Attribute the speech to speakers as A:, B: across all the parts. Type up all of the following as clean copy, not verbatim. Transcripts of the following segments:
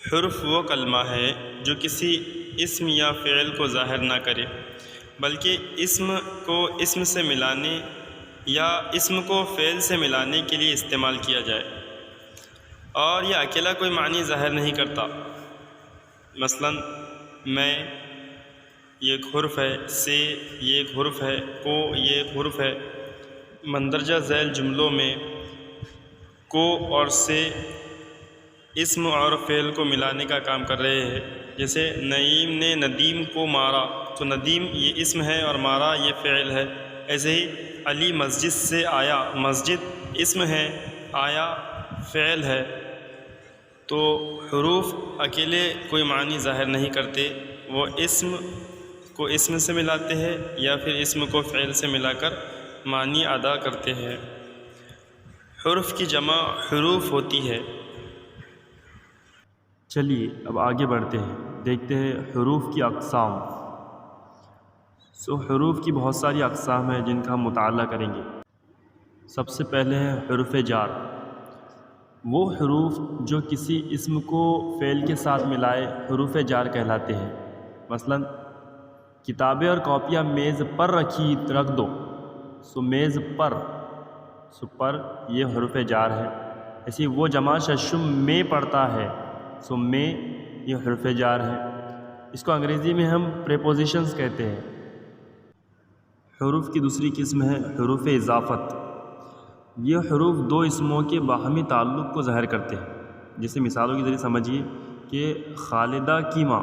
A: حرف وہ کلمہ ہے جو کسی اسم یا فعل کو ظاہر نہ کرے، بلکہ اسم کو اسم سے ملانے یا اسم کو فعل سے ملانے کے لیے استعمال کیا جائے، اور یہ اکیلا کوئی معنی ظاہر نہیں کرتا۔ مثلا میں یہ ایک حرف ہے، سے یہ ایک حرف ہے، کو یہ ایک حرف ہے۔ مندرجہ ذیل جملوں میں کو اور سے اسم اور فعل کو ملانے کا کام کر رہے ہیں۔ جیسے نعیم نے ندیم کو مارا، تو ندیم یہ اسم ہے اور مارا یہ فعل ہے۔ ایسے ہی علی مسجد سے آیا، مسجد اسم ہے، آیا فعل ہے۔ تو حروف اکیلے کوئی معنی ظاہر نہیں کرتے، وہ اسم کو اسم سے ملاتے ہیں یا پھر اسم کو فعل سے ملا کر معنی ادا کرتے ہیں۔ حرف کی جمع حروف ہوتی ہے۔
B: چلیے اب آگے بڑھتے ہیں، دیکھتے ہیں حروف کی اقسام۔ حروف کی بہت ساری اقسام ہیں جن کا ہم مطالعہ کریں گے۔ سب سے پہلے ہے حروف جار۔ وہ حروف جو کسی اسم کو فعل کے ساتھ ملائے حروف جار کہلاتے ہیں۔ مثلا کتابیں اور کاپیاں میز پر رکھ دو، میز پر، پر یہ حروف جار ہے۔ ایسی وہ جمع ششم میں پڑھتا ہے، میں یہ حرف جار ہے۔ اس کو انگریزی میں ہم پریپوزیشنز کہتے ہیں۔ حروف کی دوسری قسم ہے حروف اضافت۔ یہ حروف دو اسموں کے باہمی تعلق کو ظاہر کرتے ہیں۔ جیسے مثالوں کے ذریعے سمجھیے کہ خالدہ کی ماں،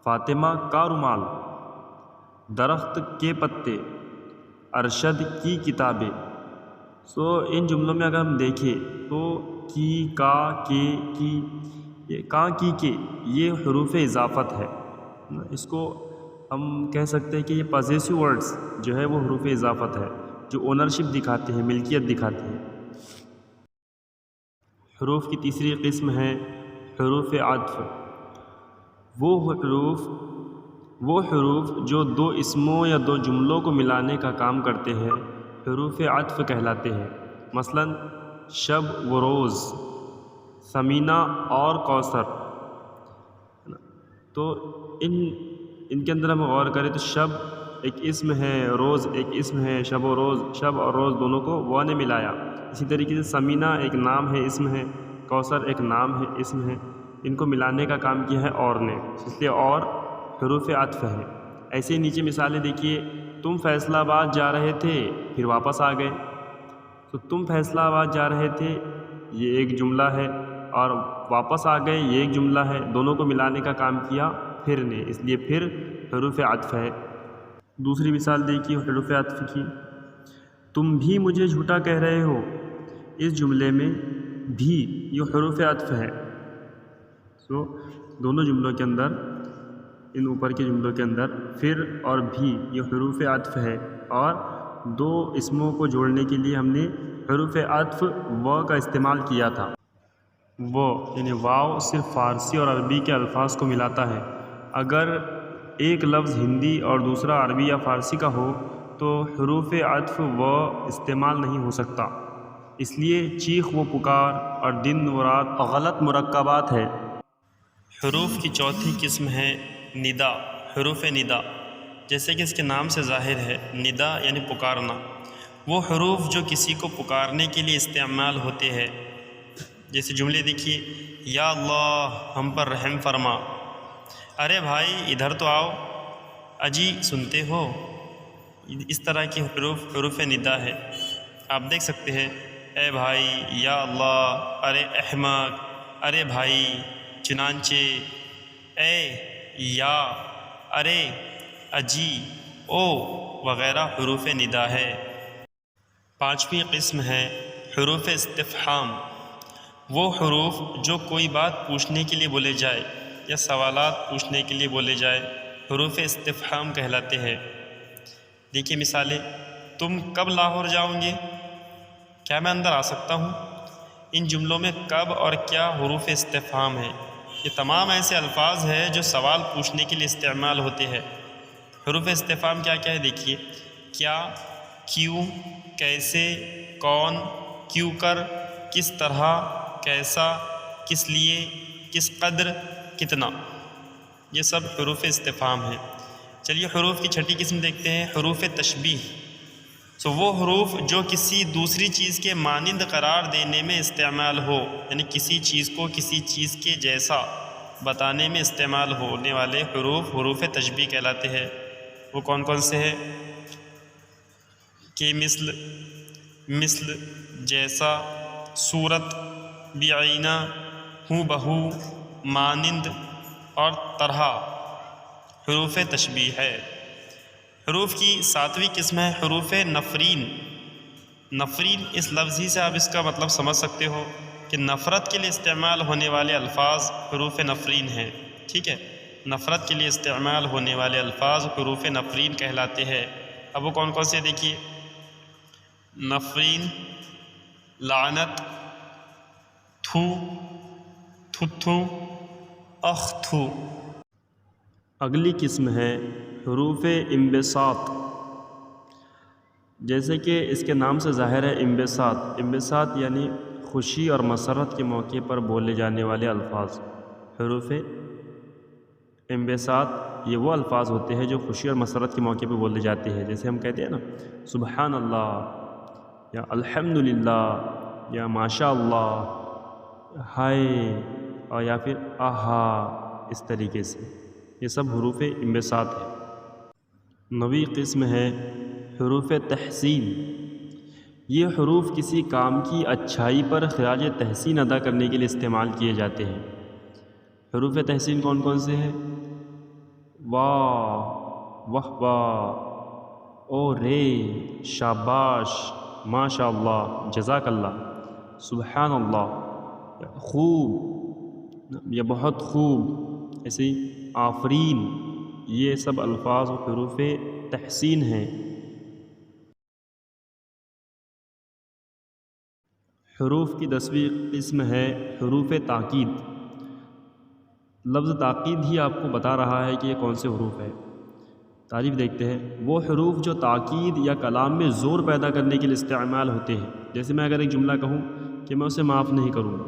B: فاطمہ کا رومال، درخت کے پتے، ارشد کی کتابیں۔ ان جملوں میں اگر ہم دیکھیں تو کی، کا، کے یہ حروف اضافت ہے۔ اس کو ہم کہہ سکتے ہیں کہ یہ پوزیسو ورڈز جو ہے وہ حروف اضافت ہے، جو اونرشپ دکھاتے ہیں، ملکیت دکھاتے ہیں۔ حروف کی تیسری قسم ہے حروف عطف۔ وہ حروف جو دو اسموں یا دو جملوں کو ملانے کا کام کرتے ہیں حروف عطف کہلاتے ہیں۔ مثلا شب و روز، ثمینہ اور کوثر۔ تو ان کے اندر ہم غور کریں تو شب ایک اسم ہے، روز ایک اسم ہے، شب اور روز دونوں کو وہ نے ملایا۔ اسی طریقے سے ثمینہ ایک نام ہے، اسم ہے، کوثر ایک نام ہے، اسم ہے۔ ان کو ملانے کا کام کیا ہے اور نے، اس لیے اور حروف عطف ہے۔ ایسے ہی نیچے مثالیں دیکھیے، تم فیصلہ آباد جا رہے تھے پھر واپس آ گئے، تو تم فیصلہ آباد جا رہے تھے یہ ایک جملہ ہے، اور واپس آ گئے یہ ایک جملہ ہے۔ دونوں کو ملانے کا کام کیا پھر نے، اس لیے پھر حروف عطف ہے۔ دوسری مثال دیکھیے حروف عطف کی، تم بھی مجھے جھوٹا کہہ رہے ہو۔ اس جملے میں بھی یہ حروف عطف ہے۔ دونوں جملوں کے اندر، ان اوپر کے جملوں کے اندر پھر اور بھی یہ حروف عطف ہے، اور دو اسموں کو جوڑنے کے لیے ہم نے حروف عطف و کا استعمال کیا تھا۔ وہ یعنی واو صرف فارسی اور عربی کے الفاظ کو ملاتا ہے۔ اگر ایک لفظ ہندی اور دوسرا عربی یا فارسی کا ہو تو حروف عطف و استعمال نہیں ہو سکتا، اس لیے چیخ و پکار اور دن و رات غلط مرکبات ہے۔
A: حروف کی چوتھی قسم ہے ندا، حروف ندا۔ جیسے کہ اس کے نام سے ظاہر ہے، ندا یعنی پکارنا۔ وہ حروف جو کسی کو پکارنے کے لیے استعمال ہوتے ہیں۔ جیسے جملے دیکھیے، یا اللہ ہم پر رحم فرما، ارے بھائی ادھر تو آؤ، اجی سنتے ہو۔ اس طرح کی حروف ندا ہے۔ آپ دیکھ سکتے ہیں، اے بھائی، یا اللہ، ارے احمق، ارے بھائی، چنانچہ، اے، یا، ارے، اجی، او وغیرہ حروف ندا ہے۔ پانچویں قسم ہے حروف استفہام۔ وہ حروف جو کوئی بات پوچھنے کے لیے بولے جائے یا سوالات پوچھنے کے لیے بولے جائے حروف استفہام کہلاتے ہیں۔ دیکھیے مثالیں، تم کب لاہور جاؤ گے؟ کیا میں اندر آ سکتا ہوں؟ ان جملوں میں کب اور کیا حروف استفہام ہیں۔ یہ تمام ایسے الفاظ ہیں جو سوال پوچھنے کے لیے استعمال ہوتے ہیں۔ حروف استفہام کیا کیا ہے دیکھیے، کیا، کیوں، کیسے، کون، کیوں کر، کس طرح، کیسا، کس لیے، کس قدر، کتنا، یہ سب حروف استفہام ہیں۔ چلیے حروف کی چھٹی قسم دیکھتے ہیں، حروف تشبیہ۔ وہ حروف جو کسی دوسری چیز کے مانند قرار دینے میں استعمال ہو، یعنی کسی چیز کو کسی چیز کے جیسا بتانے میں استعمال ہونے والے حروف حروف تشبیہ کہلاتے ہیں۔ وہ کون کون سے ہیں کہ مثل، جیسا، صورت، بعینہ، ہو بہو، مانند اور طرح حروف تشبیہ ہے۔ حروف کی 7ویں قسم ہے حروف نفرین۔ نفرین اس لفظ ہی سے آپ اس کا مطلب سمجھ سکتے ہو کہ نفرت کے لیے استعمال ہونے والے الفاظ حروف نفرین ہیں، ٹھیک ہے، نفرت کے لیے استعمال ہونے والے الفاظ حروف نفرین کہلاتے ہیں۔ اب وہ کون کون سے دیکھیے، نفرین، لعنت، تھو، تھتھو، اختھو۔
B: اگلی قسم ہے حروف انبساط۔ جیسے کہ اس کے نام سے ظاہر ہے انبساط، انبساط یعنی خوشی اور مسرت کے موقع پر بولے جانے والے الفاظ۔ حروف انبساط یہ وہ الفاظ ہوتے ہیں جو خوشی اور مسرت کے موقع پہ بولے جاتے ہیں، جیسے ہم کہتے ہیں نا سبحان اللہ یا الحمدللہ یا ماشاء اللہ، ہائے، اور یا پھر آہا، اس طریقے سے یہ سب حروف انبساط ہے۔ 9ویں قسم ہے حروف تحسین۔ یہ حروف کسی کام کی اچھائی پر خراج تحسین ادا کرنے کے لیے استعمال کیے جاتے ہیں۔ حروف تحسین کون کون سے ہیں؟ واہ، واہ واہ، او رے، شاباش، ماشاء اللہ، جزاک اللہ، سبحان اللہ، خوب یا بہت خوب، ایسے ہی آفرین، یہ سب الفاظ حروف تحسین ہیں۔ حروف کی 10ویں قسم ہے حروف تاکید۔ لفظ تاکید ہی آپ کو بتا رہا ہے کہ یہ کون سے حروف ہے۔ تعریف دیکھتے ہیں، وہ حروف جو تاکید یا کلام میں زور پیدا کرنے کے لیے استعمال ہوتے ہیں۔ جیسے میں اگر ایک جملہ کہوں کہ میں اسے معاف نہیں کروں گا،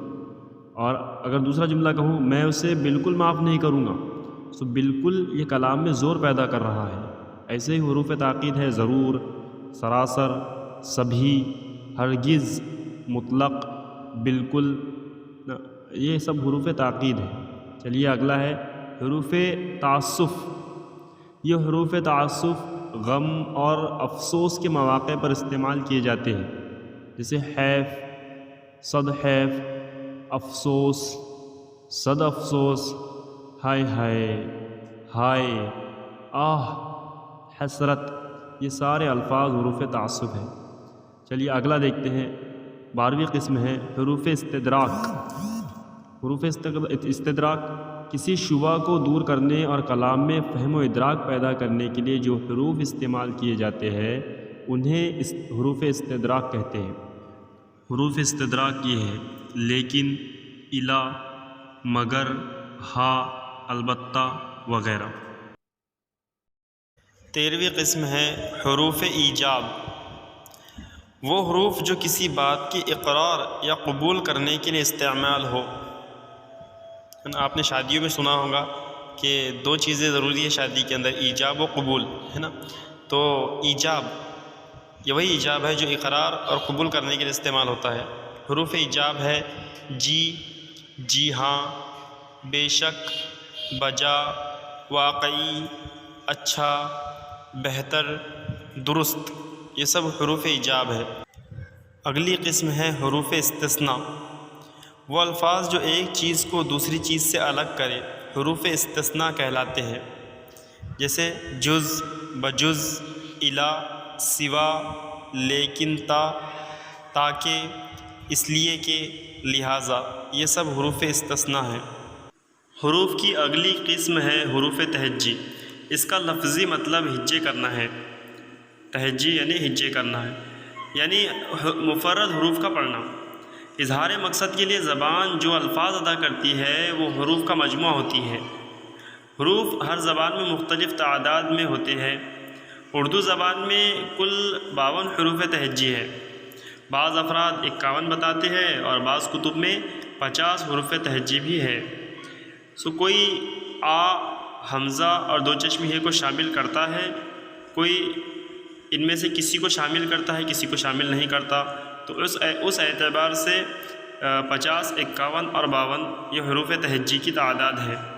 B: اور اگر دوسرا جملہ کہوں میں اسے بالکل معاف نہیں کروں گا، تو بالکل یہ کلام میں زور پیدا کر رہا ہے۔ ایسے ہی حروف تاکید ہے ضرور، سراسر، سبھی، ہرگز، مطلق، بالکل، یہ سب حروف تاکید ہیں۔ چلیے اگلا ہے حروف تعسف۔ یہ حروف تعسف غم اور افسوس کے مواقع پر استعمال کیے جاتے ہیں، جیسے حیف، صد حیف، افسوس، صد افسوس، ہائے ہائے، ہائے، آہ، حسرت، یہ سارے الفاظ حروف تعسف ہیں۔ چلیے اگلا دیکھتے ہیں، 12ویں قسم ہے حروف استدراک۔ حروف استدراک کسی شبہ کو دور کرنے اور کلام میں فہم و ادراک پیدا کرنے کے لیے جو حروف استعمال کیے جاتے ہیں انہیں حروف استدراک کہتے ہیں۔ حروف استدراک یہ ہے لیکن، الا، مگر، ہاں، البتہ وغیرہ۔
A: 13ویں قسم ہے حروف ایجاب۔ وہ حروف جو کسی بات کی اقرار یا قبول کرنے کے لیے استعمال ہو۔ آپ نے شادیوں میں سنا ہوگا کہ 2 چیزیں ضروری ہے شادی کے اندر، ایجاب و قبول، ہے نا؟ تو ایجاب یہ وہی ایجاب ہے جو اقرار اور قبول کرنے کے لیے استعمال ہوتا ہے۔ حروف ایجاب ہے جی، جی ہاں، بے شک، بجا، واقعی، اچھا، بہتر، درست، یہ سب حروف ایجاب ہے۔ اگلی قسم ہے حروف استثناء۔ وہ الفاظ جو ایک چیز کو دوسری چیز سے الگ کرے حروف استثناء کہلاتے ہیں، جیسے جز، بجز، الا، سوا، لیکن، تاکہ، اس لیے کہ، لہٰذا، یہ سب حروف استثناء ہیں۔ حروف کی اگلی قسم ہے حروف تہجی۔ اس کا لفظی مطلب ہجے کرنا ہے۔ تہجی یعنی ہجے کرنا ہے، یعنی مفرد حروف کا پڑھنا۔ اظہار مقصد کے لیے زبان جو الفاظ ادا کرتی ہے وہ حروف کا مجموعہ ہوتی ہے۔ حروف ہر زبان میں مختلف تعداد میں ہوتے ہیں۔ اردو زبان میں کل 52 حروف تہجی ہے۔ بعض افراد 51 بتاتے ہیں اور بعض کتب میں 50 حروف تہجی بھی ہے۔ سو کوئی آ، حمزہ اور دو چشمی ہے کو شامل کرتا ہے، کوئی ان میں سے کسی کو شامل کرتا ہے، کسی کو شامل نہیں کرتا۔ تو اس اعتبار سے 50، 51 اور 52 یہ حروف تہجی کی تعداد ہے۔